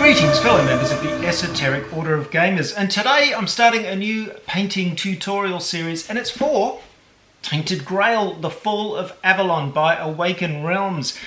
Greetings fellow members of the Esoteric Order of Gamers, and today I'm starting a new painting tutorial series, and it's for Tainted Grail, The Fall of Avalon by Awaken Realms.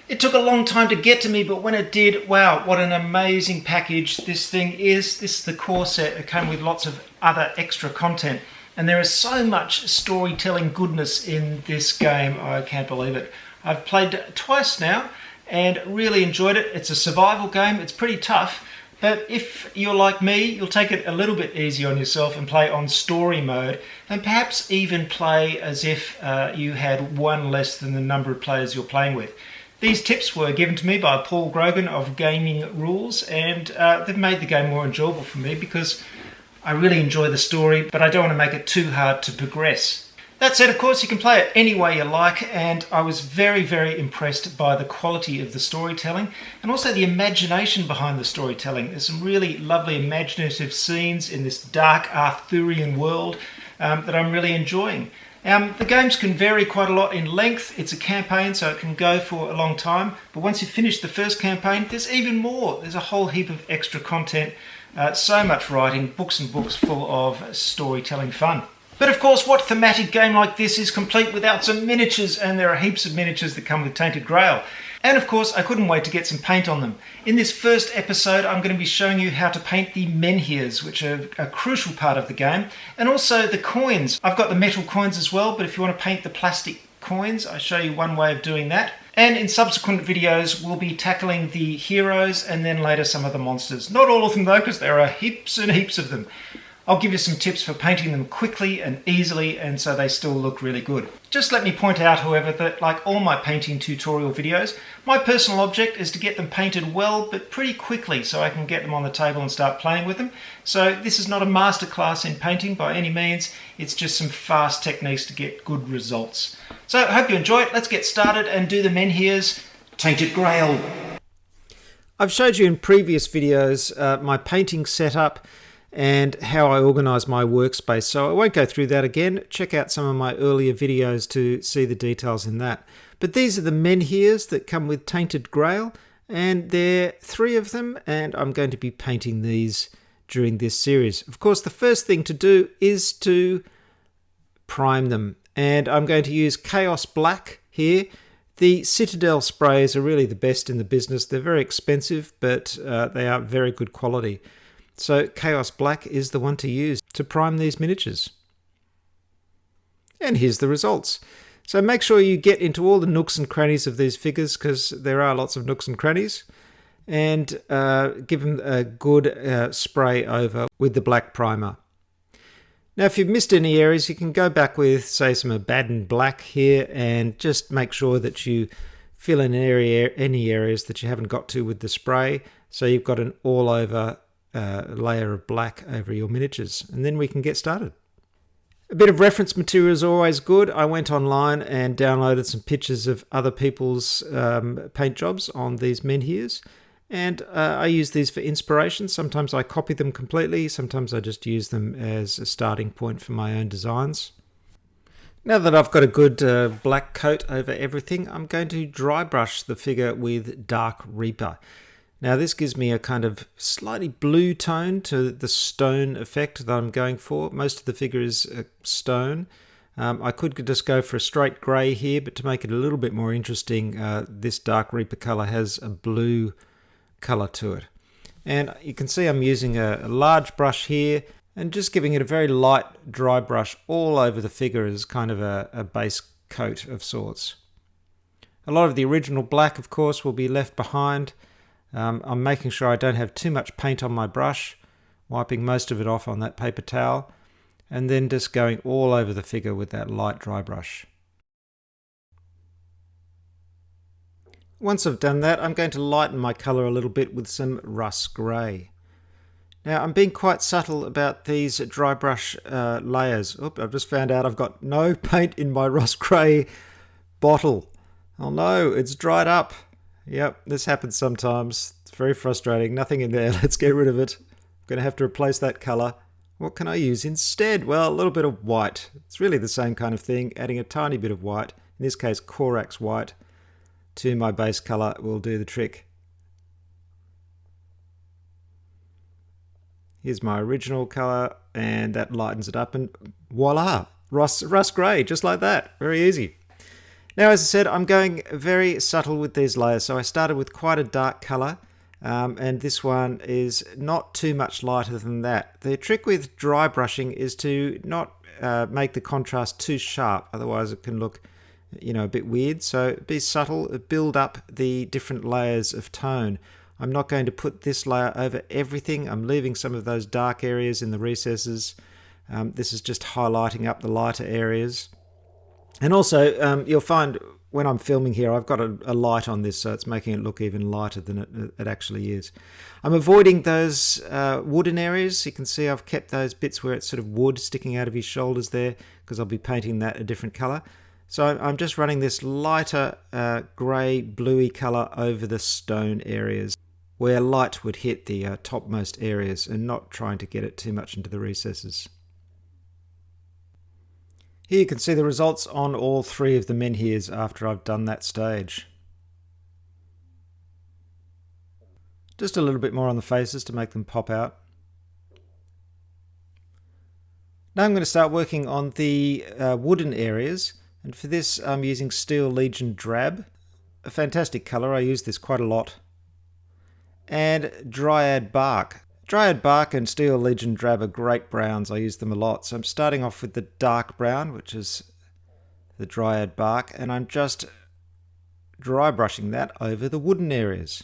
It took a long time to get to me, but when it did, wow, what an amazing package this thing is. This is the core set. It came with lots of other extra content, and there is so much storytelling goodness in this game. I can't believe it. I've played twice now and really enjoyed it. It's a survival game. It's pretty tough, but if you're like me, you'll take it a little bit easy on yourself and play on story mode, and perhaps even play as if you had one less than the number of players you're playing with. These tips were given to me by Paul Grogan of Gaming Rules, and they've made the game more enjoyable for me because I really enjoy the story, but I don't want to make it too hard to progress. That said, of course, you can play it any way you like, and I was very, very impressed by the quality of the storytelling and also the imagination behind the storytelling. There's some really lovely imaginative scenes in this dark Arthurian world that I'm really enjoying. The games can vary quite a lot in length. It's a campaign, so it can go for a long time, but once you finish the first campaign, there's even more. There's a whole heap of extra content, so much writing, books and books full of storytelling fun. But of course, what thematic game like this is complete without some miniatures, and there are heaps of miniatures that come with Tainted Grail. And of course, I couldn't wait to get some paint on them. In this first episode, I'm going to be showing you how to paint the menhirs, which are a crucial part of the game, and also the coins. I've got the metal coins as well, but if you want to paint the plastic coins, I'll show you one way of doing that. And in subsequent videos, we'll be tackling the heroes and then later some of the monsters. Not all of them though, because there are heaps and heaps of them. I'll give you some tips for painting them quickly and easily, and so they still look really good. Just let me point out, however, that like all my painting tutorial videos, my personal object is to get them painted well, but pretty quickly, so I can get them on the table and start playing with them. So this is not a masterclass in painting by any means, it's just some fast techniques to get good results. So I hope you enjoy it. Let's get started and do the menhirs, Tainted Grail. I've showed you in previous videos my painting setup and how I organise my workspace, so I won't go through that again. Check out some of my earlier videos to see the details in that. But these are the menhirs that come with Tainted Grail, and there are 3 of them, and I'm going to be painting these during this series. Of course, the first thing to do is to prime them, and I'm going to use Chaos Black here. The Citadel sprays are really the best in the business. They're very expensive, but they are very good quality. So Chaos Black is the one to use to prime these miniatures. And here's the results. So make sure you get into all the nooks and crannies of these figures, because there are lots of nooks and crannies, and give them a good spray over with the black primer. Now if you've missed any areas, you can go back with, say, some Abaddon Black here and just make sure that you fill in any areas that you haven't got to with the spray, so you've got an all over layer of black over your miniatures, and then we can get started. A bit of reference material is always good. I went online and downloaded some pictures of other people's paint jobs on these menhirs, and I use these for inspiration. Sometimes I copy them completely, sometimes I just use them as a starting point for my own designs. Now that I've got a good black coat over everything, I'm going to dry brush the figure with Dark Reaper. Now this gives me a kind of slightly blue tone to the stone effect that I'm going for. Most of the figure is stone. I could just go for a straight grey here, but to make it a little bit more interesting, this Dark Reaper colour has a blue colour to it. And you can see I'm using a large brush here and just giving it a very light dry brush all over the figure as kind of a base coat of sorts. A lot of the original black, of course, will be left behind. I'm making sure I don't have too much paint on my brush, wiping most of it off on that paper towel, and then just going all over the figure with that light dry brush. Once I've done that, I'm going to lighten my colour a little bit with some rust grey. Now I'm being quite subtle about these dry brush layers. Oop, I've just found out I've got no paint in my rust grey bottle. Oh no, it's dried up. Yep, this happens sometimes. It's very frustrating. Nothing in there. Let's get rid of it. I'm going to have to replace that colour. What can I use instead? Well, a little bit of white. It's really the same kind of thing, adding a tiny bit of white. In this case, Corax white to my base colour will do the trick. Here's my original color, and that lightens it up, and voila, rust grey, just like that. Very easy. Now, as I said, I'm going very subtle with these layers. So I started with quite a dark color, and this one is not too much lighter than that. The trick with dry brushing is to not make the contrast too sharp, otherwise it can look, a bit weird. So be subtle, build up the different layers of tone. I'm not going to put this layer over everything. I'm leaving some of those dark areas in the recesses. This is just highlighting up the lighter areas. And also, you'll find when I'm filming here, I've got a light on this, so it's making it look even lighter than it actually is. I'm avoiding those wooden areas. You can see I've kept those bits where it's sort of wood sticking out of his shoulders there, because I'll be painting that a different color. So I'm just running this lighter grey, bluey color over the stone areas where light would hit the topmost areas, and not trying to get it too much into the recesses. Here you can see the results on all three of the menhirs after I've done that stage. Just a little bit more on the faces to make them pop out. Now I'm going to start working on the wooden areas, and for this I'm using Steel Legion Drab, a fantastic colour. I use this quite a lot. And Dryad Bark. Dryad Bark and Steel Legion Drab are great browns. I use them a lot. So I'm starting off with the dark brown, which is the Dryad Bark, and I'm just dry brushing that over the wooden areas.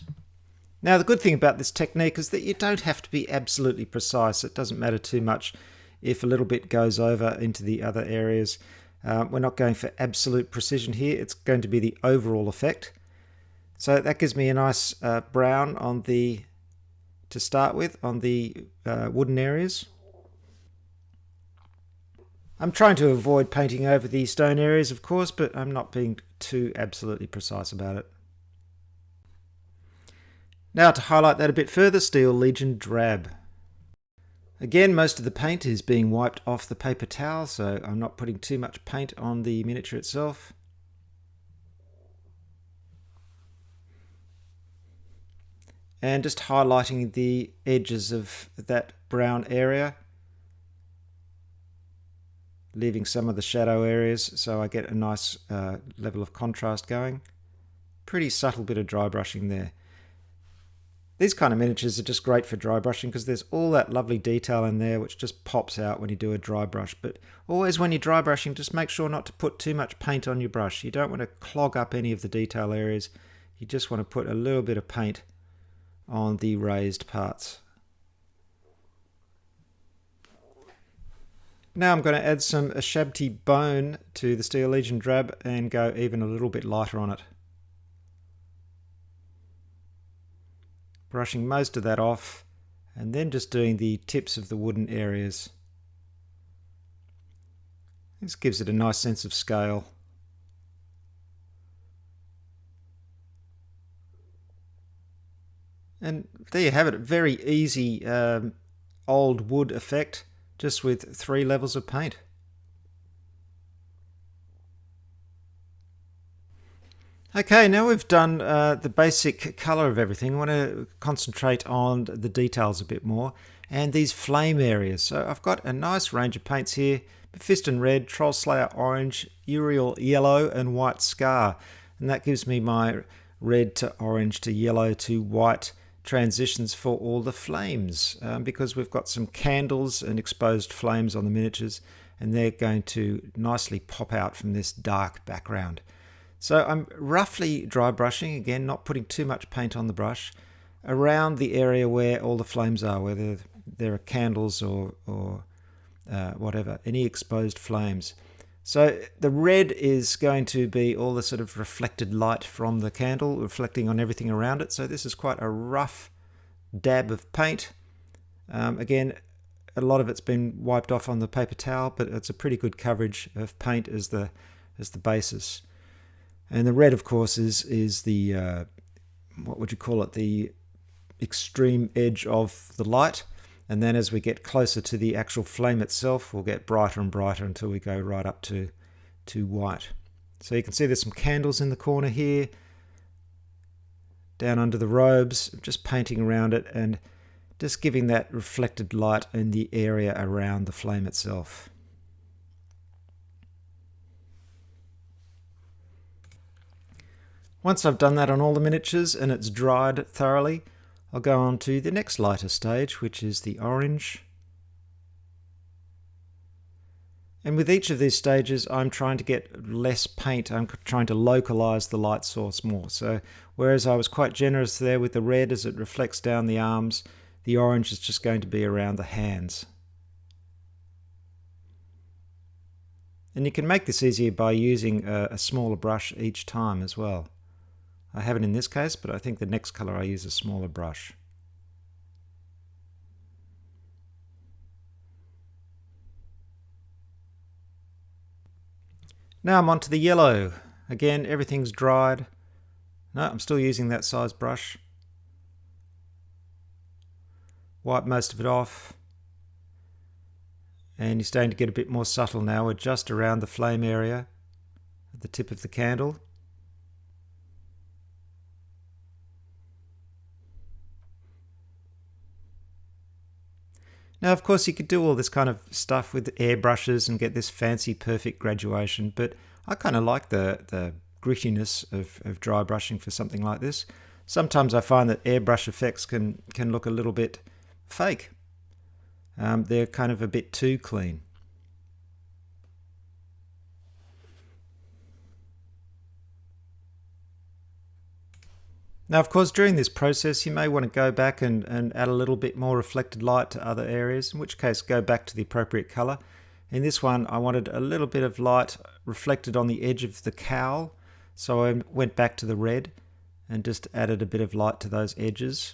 Now, the good thing about this technique is that you don't have to be absolutely precise. It doesn't matter too much if a little bit goes over into the other areas. We're not going for absolute precision here. It's going to be the overall effect. So that gives me a nice brown on the to start with on the wooden areas. I'm trying to avoid painting over the stone areas, of course, but I'm not being too absolutely precise about it. Now, to highlight that a bit further, Steel Legion Drab. Again, most of the paint is being wiped off the paper towel, so I'm not putting too much paint on the miniature itself. And just highlighting the edges of that brown area, leaving some of the shadow areas so I get a nice level of contrast going. Pretty subtle bit of dry brushing there. These kind of miniatures are just great for dry brushing because there's all that lovely detail in there which just pops out when you do a dry brush. But always when you're dry brushing, just make sure not to put too much paint on your brush. You don't want to clog up any of the detail areas. You just want to put a little bit of paint on the raised parts. Now I'm going to add some Ashabti Bone to the Steel Legion Drab and go even a little bit lighter on it. Brushing most of that off and then just doing the tips of the wooden areas. This gives it a nice sense of scale. And there you have it, a very easy old wood effect, just with 3 levels of paint. Okay, now we've done the basic colour of everything. I want to concentrate on the details a bit more and these flame areas. So I've got a nice range of paints here: Mephiston Red, Troll Slayer Orange, Uriel Yellow and White Scar. And that gives me my red to orange to yellow to white transitions for all the flames, because we've got some candles and exposed flames on the miniatures, and they're going to nicely pop out from this dark background. So I'm roughly dry brushing, again not putting too much paint on the brush, around the area where all the flames are, whether there are candles or whatever, any exposed flames. So the red is going to be all the sort of reflected light from the candle reflecting on everything around it. So this is quite a rough dab of paint. Again, a lot of it's been wiped off on the paper towel, but it's a pretty good coverage of paint as the basis. And the red, of course, is the what would you call it? The extreme edge of the light. And then as we get closer to the actual flame itself, we'll get brighter and brighter until we go right up to white. So you can see there's some candles in the corner here, down under the robes, just painting around it and just giving that reflected light in the area around the flame itself. Once I've done that on all the miniatures and it's dried thoroughly, I'll go on to the next lighter stage, which is the orange. And with each of these stages, I'm trying to get less paint. I'm trying to localize the light source more. So whereas I was quite generous there with the red as it reflects down the arms, the orange is just going to be around the hands. And you can make this easier by using a smaller brush each time as well. I haven't in this case, but I think the next color I use a smaller brush. Now I'm on to the yellow. Again, everything's dried. No, I'm still using that size brush. Wipe most of it off. And you're starting to get a bit more subtle now. We're just around the flame area at the tip of the candle. Now, of course, you could do all this kind of stuff with airbrushes and get this fancy, perfect graduation, but I kind of like the grittiness of dry brushing for something like this. Sometimes I find that airbrush effects can look a little bit fake. They're kind of a bit too clean. Now, of course, during this process, you may want to go back and add a little bit more reflected light to other areas, in which case go back to the appropriate color. In this one, I wanted a little bit of light reflected on the edge of the cowl, so I went back to the red and just added a bit of light to those edges.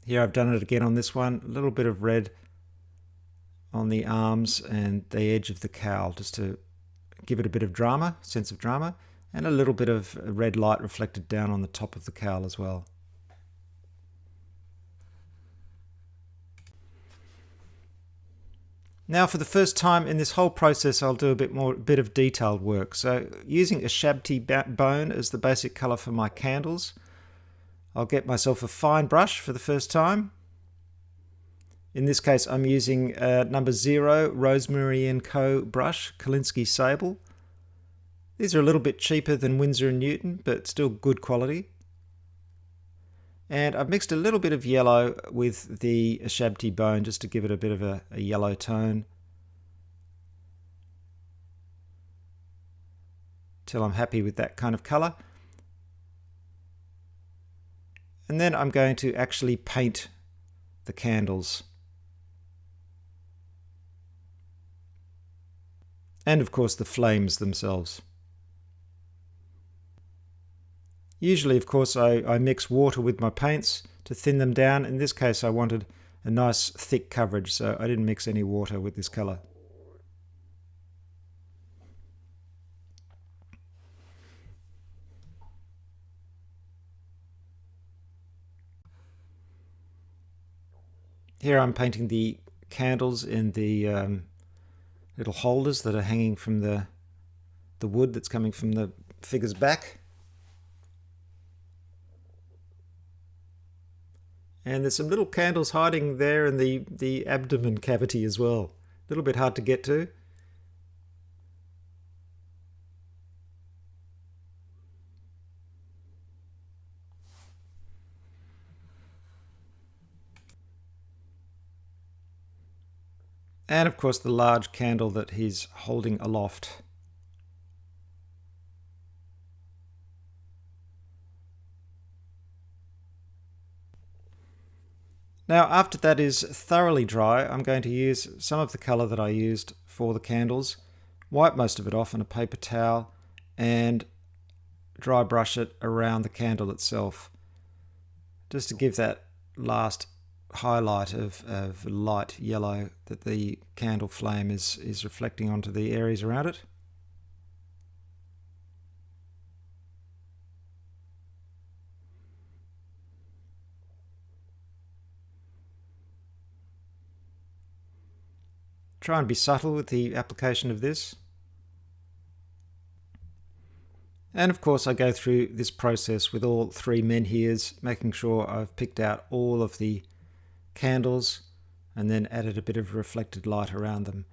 Here I've done it again on this one, a little bit of red on the arms and the edge of the cowl, just to give it a bit of drama, sense of drama, and a little bit of red light reflected down on the top of the cowl as well. Now, for the first time in this whole process, I'll do a bit of detailed work. So using a shabti bone as the basic color for my candles, I'll get myself a fine brush for the first time. In this case, I'm using number 0 Rosemary & Co. brush, Kolinsky Sable. These are a little bit cheaper than Winsor & Newton, but still good quality. And I've mixed a little bit of yellow with the shabti bone just to give it a bit of a yellow tone, till I'm happy with that kind of color. And then I'm going to actually paint the candles. And of course the flames themselves. Usually, of course, I mix water with my paints to thin them down. In this case, I wanted a nice thick coverage, so I didn't mix any water with this color. Here I'm painting the candles in the little holders that are hanging from the wood that's coming from the figure's back. And there's some little candles hiding there in the abdomen cavity as well. A little bit hard to get to. And of course the large candle that he's holding aloft. Now, after that is thoroughly dry, I'm going to use some of the colour that I used for the candles, wipe most of it off on a paper towel, and dry brush it around the candle itself, just to give that last highlight of light yellow that the candle flame is reflecting onto the areas around it. Try and be subtle with the application of this. And of course I go through this process with all three menhirs, making sure I've picked out all of the candles and then added a bit of reflected light around them.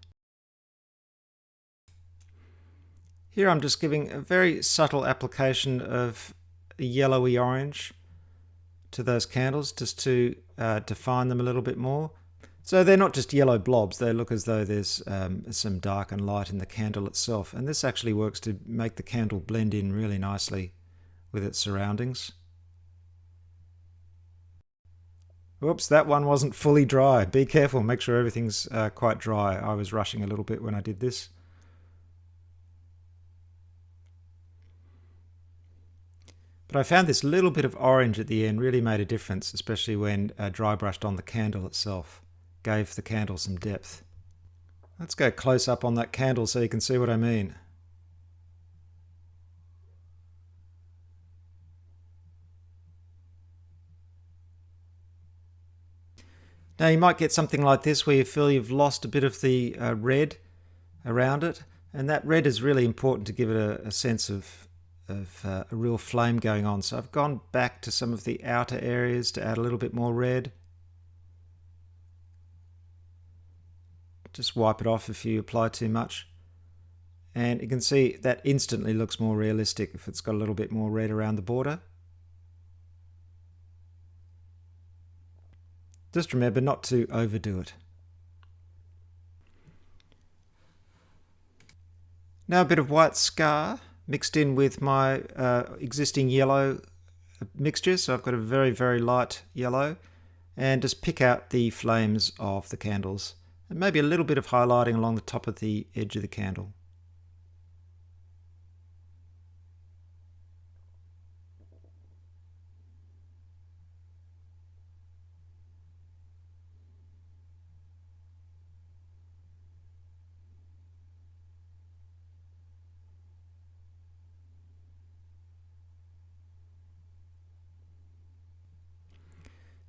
Here I'm just giving a very subtle application of a yellowy orange to those candles just to define them a little bit more. So they're not just yellow blobs, they look as though there's some dark and light in the candle itself. And this actually works to make the candle blend in really nicely with its surroundings. Whoops, that one wasn't fully dry. Be careful, make sure everything's quite dry. I was rushing a little bit when I did this. But I found this little bit of orange at the end really made a difference, especially when dry brushed on the candle itself. Gave the candle some depth. Let's go close up on that candle so you can see what I mean. Now you might get something like this where you feel you've lost a bit of the red around it, and that red is really important to give it a sense of a real flame going on. So I've gone back to some of the outer areas to add a little bit more red. Just wipe it off if you apply too much. And you can see that instantly looks more realistic if it's got a little bit more red around the border. Just remember not to overdo it. Now a bit of white scar mixed in with my existing yellow mixture. So I've got a very, very light yellow. And just pick out the flames of the candles. And maybe a little bit of highlighting along the top of the edge of the candle.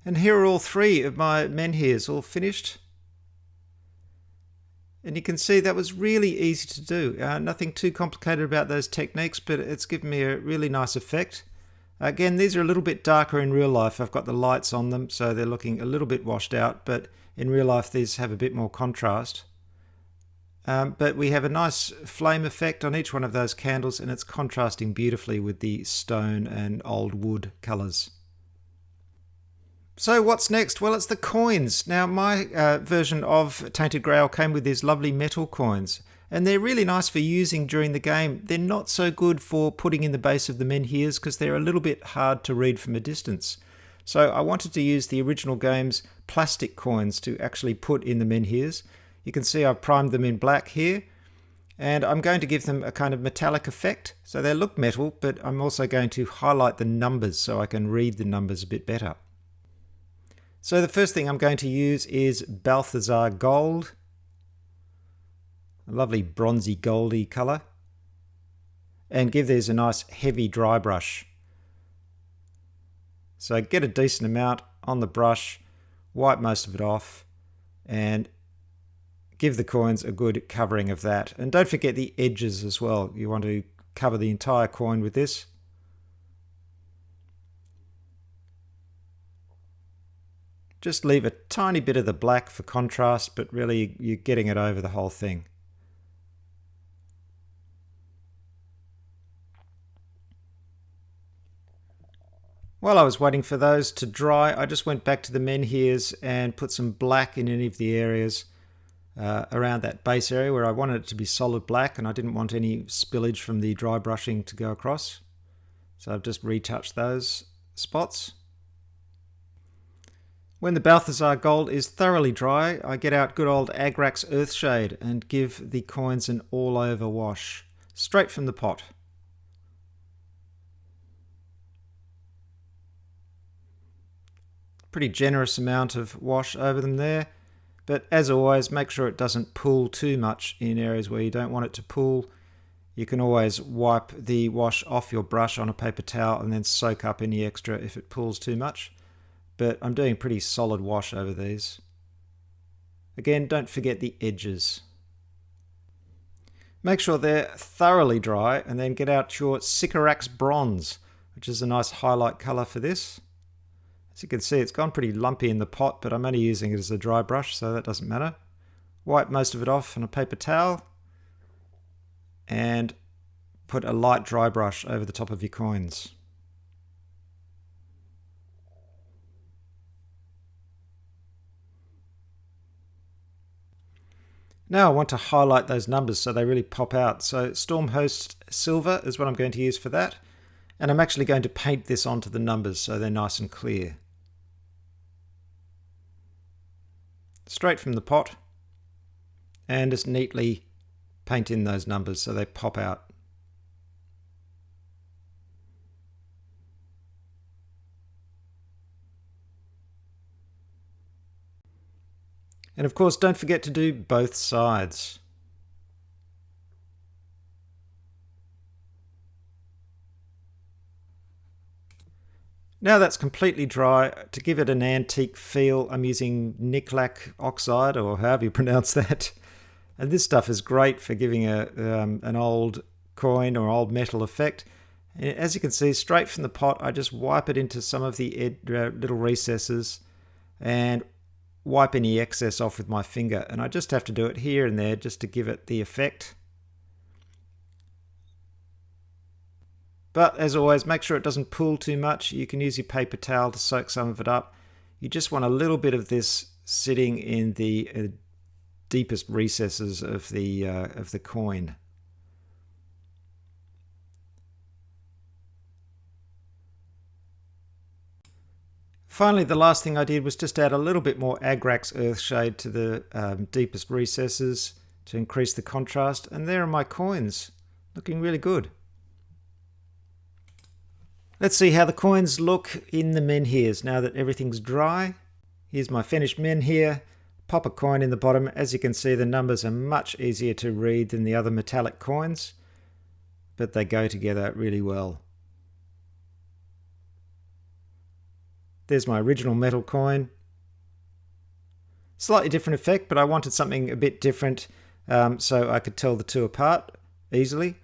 And here are all three of my menhirs all finished. And you can see that was really easy to do. Nothing too complicated about those techniques, but it's given me a really nice effect. Again, these are a little bit darker in real life. I've got the lights on them, so they're looking a little bit washed out, but in real life these have a bit more contrast. But we have a nice flame effect on each one of those candles, and it's contrasting beautifully with the stone and old wood colours. So what's next? Well, it's the coins. Now my version of Tainted Grail came with these lovely metal coins, and they're really nice for using during the game. They're not so good for putting in the base of the menhirs because they're a little bit hard to read from a distance. So I wanted to use the original game's plastic coins to actually put in the menhirs. You can see I've primed them in black here, and I'm going to give them a kind of metallic effect. So they look metal, but I'm also going to highlight the numbers so I can read the numbers a bit better. So the first thing I'm going to use is Balthazar Gold, a lovely bronzy goldy colour, and give these a nice heavy dry brush. So get a decent amount on the brush, wipe most of it off, and give the coins a good covering of that. And don't forget the edges as well. You want to cover the entire coin with this. Just leave a tiny bit of the black for contrast, but really you're getting it over the whole thing. While I was waiting for those to dry, I just went back to the menhirs and put some black in any of the areas around that base area where I wanted it to be solid black, and I didn't want any spillage from the dry brushing to go across. So I've just retouched those spots. When the Balthazar Gold is thoroughly dry, I get out good old Agrax Earthshade and give the coins an all-over wash, straight from the pot. Pretty generous amount of wash over them there, but as always, make sure it doesn't pool too much in areas where you don't want it to pool. You can always wipe the wash off your brush on a paper towel and then soak up any extra if it pools too much. But I'm doing a pretty solid wash over these. Again, don't forget the edges. Make sure they're thoroughly dry and then get out your Sycorax Bronze, which is a nice highlight colour for this. As you can see, it's gone pretty lumpy in the pot, but I'm only using it as a dry brush, so that doesn't matter. Wipe most of it off on a paper towel and put a light dry brush over the top of your coins. Now I want to highlight those numbers so they really pop out. So Stormhost Silver is what I'm going to use for that. And I'm actually going to paint this onto the numbers so they're nice and clear. Straight from the pot. And just neatly paint in those numbers so they pop out. And of course, don't forget to do both sides. Now that's completely dry. To give it an antique feel, I'm using nickel oxide, or however you pronounce that. And this stuff is great for giving an old coin or old metal effect. And as you can see, straight from the pot, I just wipe it into some of the little recesses and wipe any excess off with my finger. And I just have to do it here and there just to give it the effect. But as always, make sure it doesn't pool too much. You can use your paper towel to soak some of it up. You just want a little bit of this sitting in the deepest recesses of the coin. Finally, the last thing I did was just add a little bit more Agrax Earthshade to the deepest recesses to increase the contrast. And there are my coins, looking really good. Let's see how the coins look in the menhirs now that everything's dry. Here's my finished menhir. Pop a coin in the bottom. As you can see, the numbers are much easier to read than the other metallic coins, but they go together really well. There's my original metal coin. Slightly different effect, but I wanted something a bit different so I could tell the two apart easily.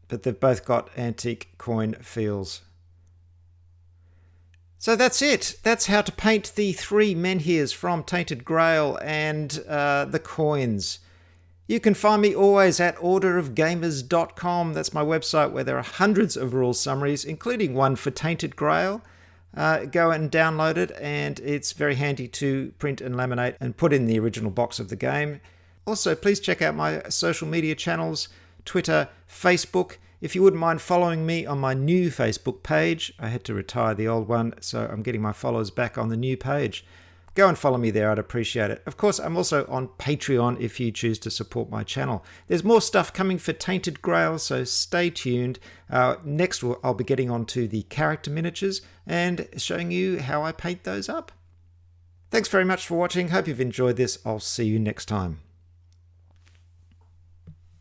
But they've both got antique coin feels. So that's it. That's how to paint the 3 menhirs from Tainted Grail and the coins. You can find me always at orderofgamers.com. That's my website where there are hundreds of rule summaries, including one for Tainted Grail. Go and download it, and it's very handy to print and laminate and put in the original box of the game. Also, please check out my social media channels, Twitter, Facebook. If you wouldn't mind following me on my new Facebook page. I had to retire the old one, so I'm getting my followers back on the new page. Go and follow me there, I'd appreciate it. Of course, I'm also on Patreon if you choose to support my channel. There's more stuff coming for Tainted Grail, so stay tuned. Next, I'll be getting on to the character miniatures and showing you how I paint those up. Thanks very much for watching. Hope you've enjoyed this. I'll see you next time.